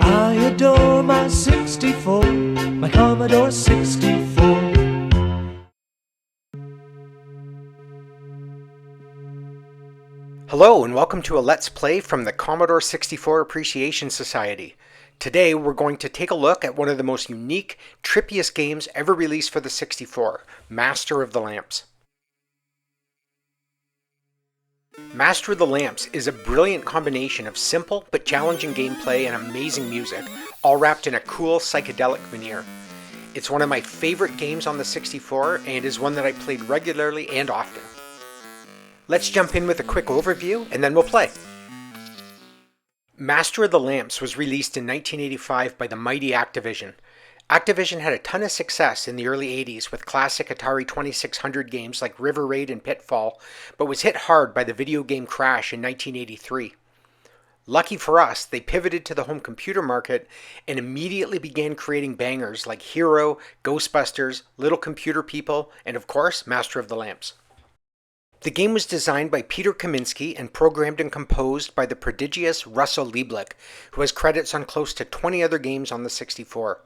I adore my 64, my Commodore 64. Hello and welcome to a Let's Play from the Commodore 64 Appreciation Society. Today we're going to take a look at one of the most unique, trippiest games ever released for the 64, Master of the Lamps. Master of the Lamps is a brilliant combination of simple but challenging gameplay and amazing music, all wrapped in a cool psychedelic veneer. It's one of my favorite games on the 64 and is one that I played regularly and often. Let's jump in with a quick overview and then we'll play. Master of the Lamps was released in 1985 by the mighty Activision. Activision had a ton of success in the early 80s with classic Atari 2600 games like River Raid and Pitfall, but was hit hard by the video game crash in 1983. Lucky for us, they pivoted to the home computer market and immediately began creating bangers like Hero, Ghostbusters, Little Computer People, and of course, Master of the Lamps. The game was designed by Peter Kaminsky and programmed and composed by the prodigious Russell Lieblich, who has credits on close to 20 other games on the 64.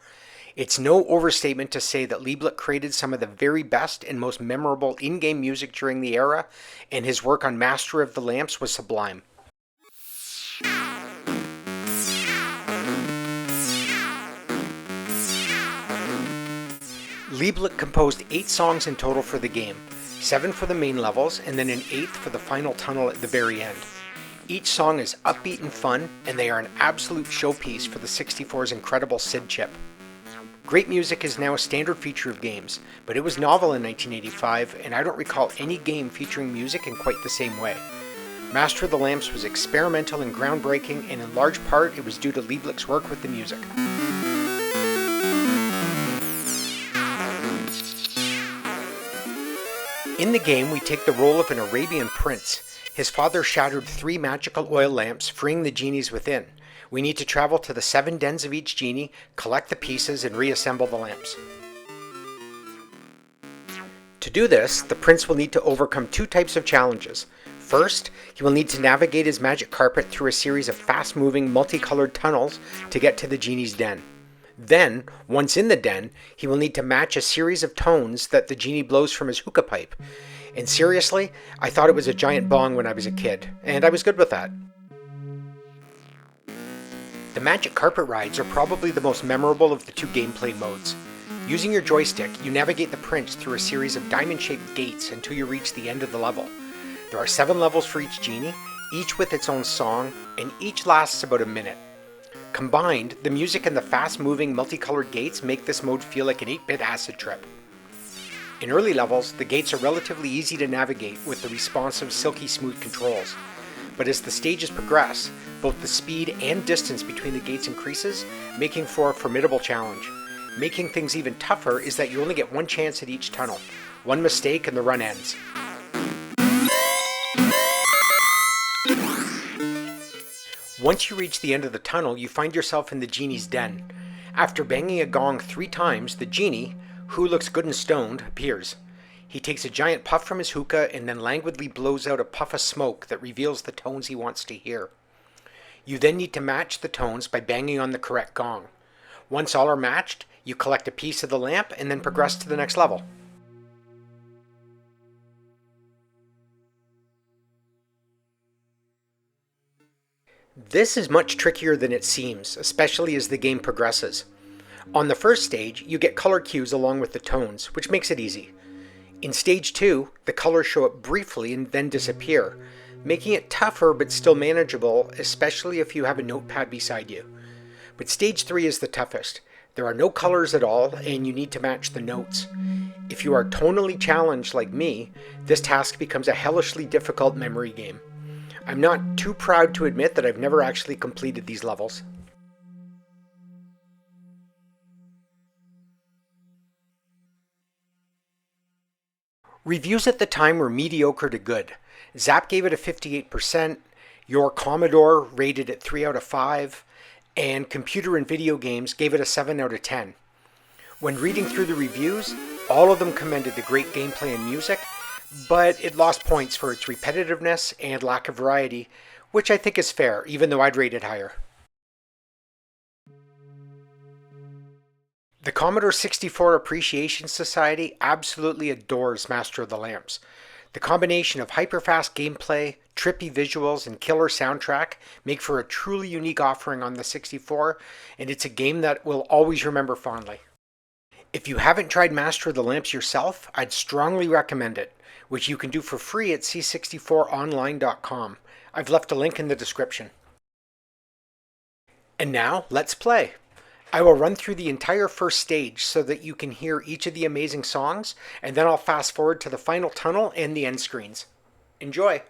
It's no overstatement to say that Lieblich created some of the very best and most memorable in-game music during the era, and his work on Master of the Lamps was sublime. Lieblich composed 8 songs in total for the game. 7 for the main levels, and then an 8th for the final tunnel at the very end. Each song is upbeat and fun, and they are an absolute showpiece for the 64's incredible SID chip. Great music is now a standard feature of games, but it was novel in 1985, and I don't recall any game featuring music in quite the same way. Master of the Lamps was experimental and groundbreaking, and in large part it was due to Lieblich's work with the music. In the game, we take the role of an Arabian Prince. His father shattered 3 magical oil lamps, freeing the genies within. We need to travel to the 7 dens of each genie, collect the pieces, and reassemble the lamps. To do this, the prince will need to overcome 2 types of challenges. First, he will need to navigate his magic carpet through a series of fast-moving, multicolored tunnels to get to the genie's den. Then, once in the den, he will need to match a series of tones that the genie blows from his hookah pipe. And seriously, I thought it was a giant bong when I was a kid, and I was good with that. The magic carpet rides are probably the most memorable of the 2 gameplay modes. Using your joystick, you navigate the prince through a series of diamond-shaped gates until you reach the end of the level. There are 7 levels for each genie, each with its own song, and each lasts about a minute. Combined, the music and the fast-moving, multicolored gates make this mode feel like an 8-bit acid trip. In early levels, the gates are relatively easy to navigate with the responsive, silky smooth controls. But as the stages progress, both the speed and distance between the gates increases, making for a formidable challenge. Making things even tougher is that you only get 1 chance at each tunnel. 1 mistake and the run ends. Once you reach the end of the tunnel, you find yourself in the genie's den. After banging a gong 3 times, the genie, who looks good and stoned, appears. He takes a giant puff from his hookah and then languidly blows out a puff of smoke that reveals the tones he wants to hear. You then need to match the tones by banging on the correct gong. Once all are matched, you collect a piece of the lamp and then progress to the next level. This is much trickier than it seems, especially as the game progresses. On the first stage, you get color cues along with the tones, which makes it easy. In stage 2, the colors show up briefly and then disappear, making it tougher but still manageable, especially if you have a notepad beside you. But stage 3 is the toughest. There are no colors at all, and you need to match the notes. If you are tonally challenged like me, this task becomes a hellishly difficult memory game. I'm not too proud to admit that I've never actually completed these levels. Reviews at the time were mediocre to good. Zap gave it a 58%, Your Commodore rated it 3 out of 5, and Computer and Video Games gave it a 7 out of 10. When reading through the reviews, all of them commended the great gameplay and music, but it lost points for its repetitiveness and lack of variety, which I think is fair, even though I'd rate it higher. The Commodore 64 Appreciation Society absolutely adores Master of the Lamps. The combination of hyperfast gameplay, trippy visuals, and killer soundtrack make for a truly unique offering on the 64, and it's a game that we'll always remember fondly. If you haven't tried Master of the Lamps yourself, I'd strongly recommend it, which you can do for free at c64online.com. I've left a link in the description. And now, let's play! I will run through the entire first stage so that you can hear each of the amazing songs, and then I'll fast forward to the final tunnel and the end screens. Enjoy!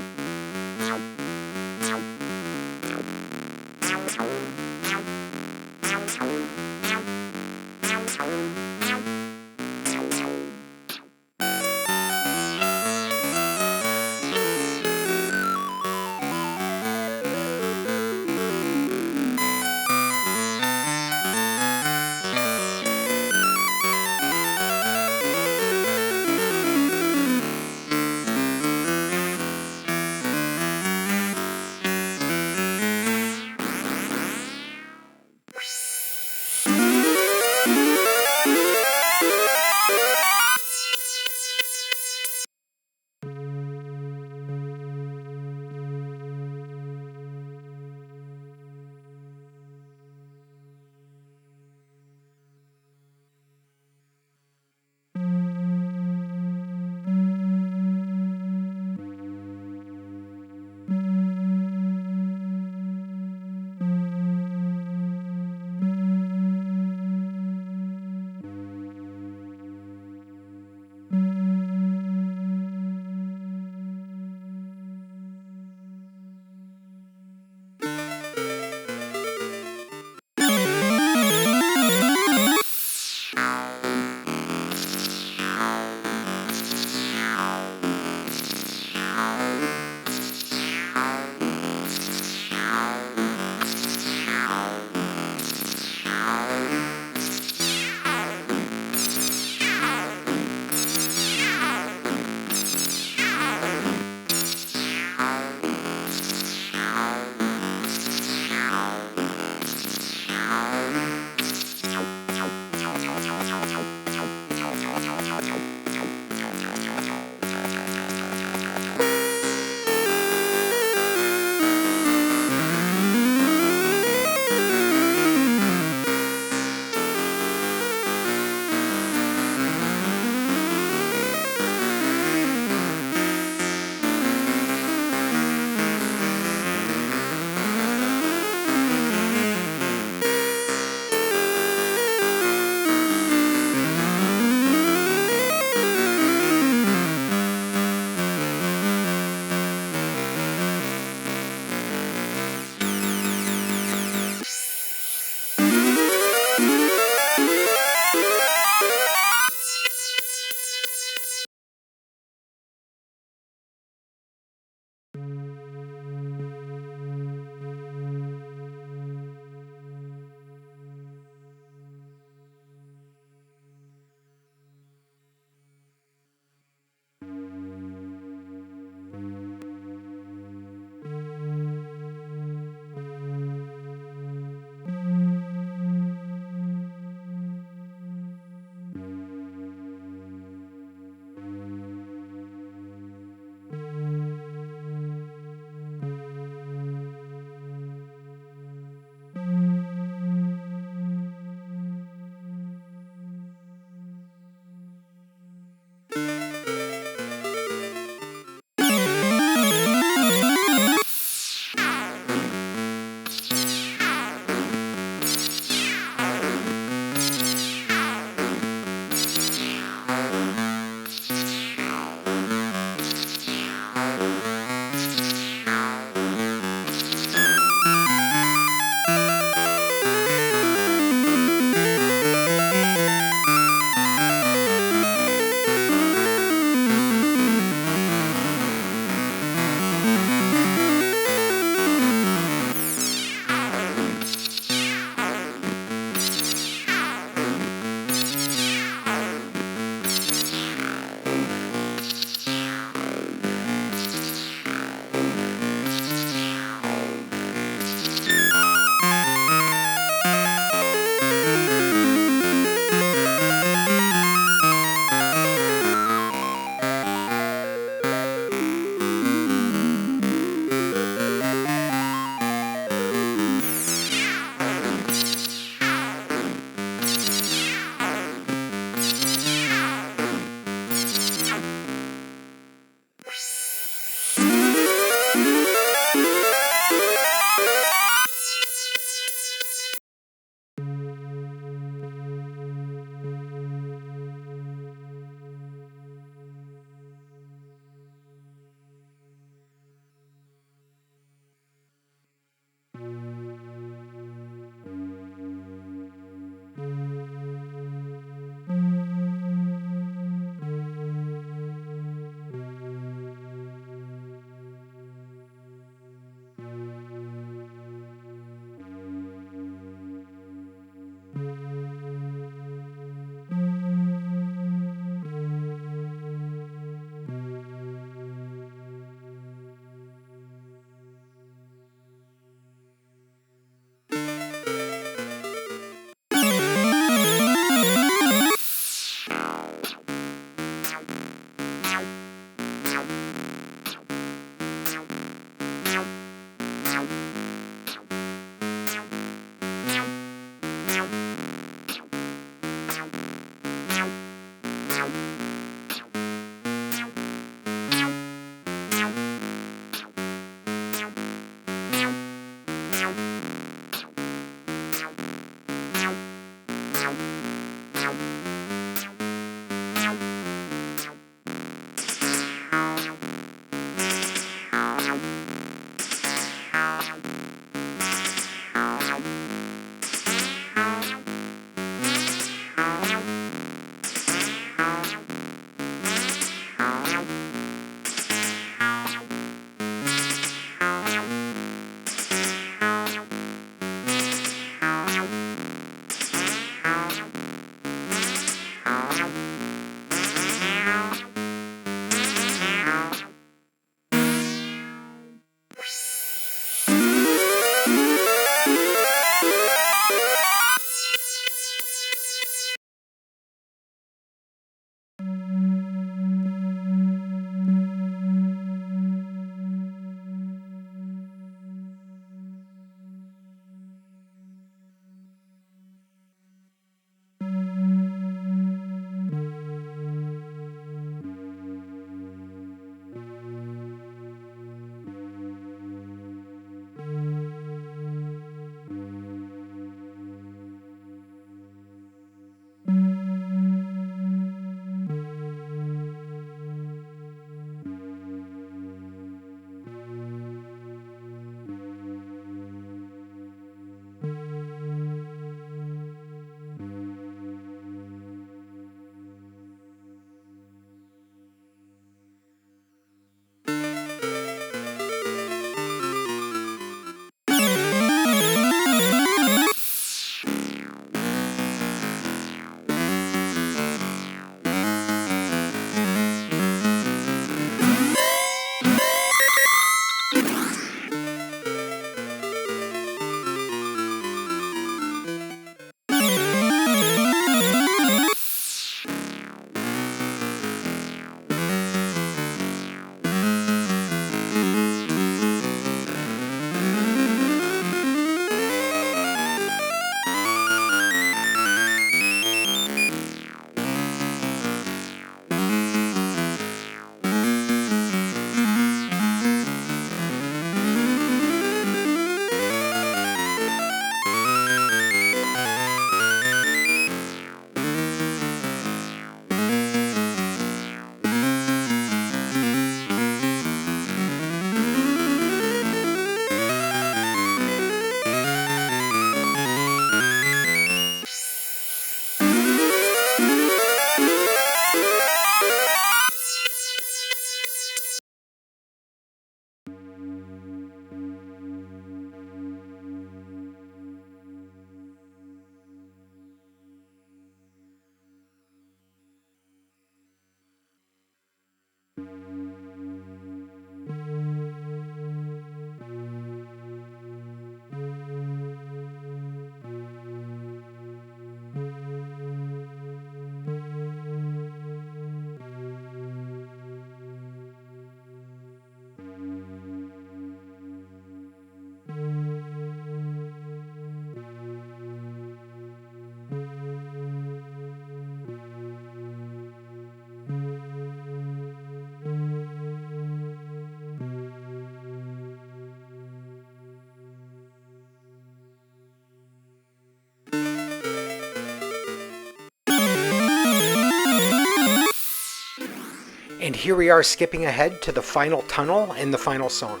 And here we are skipping ahead to the final tunnel and the final song.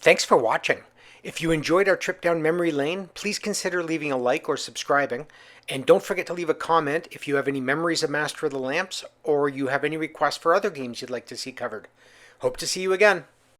Thanks for watching. If you enjoyed our trip down memory lane, please consider leaving a like or subscribing. And don't forget to leave a comment if you have any memories of Master of the Lamps or you have any requests for other games you'd like to see covered. Hope to see you again.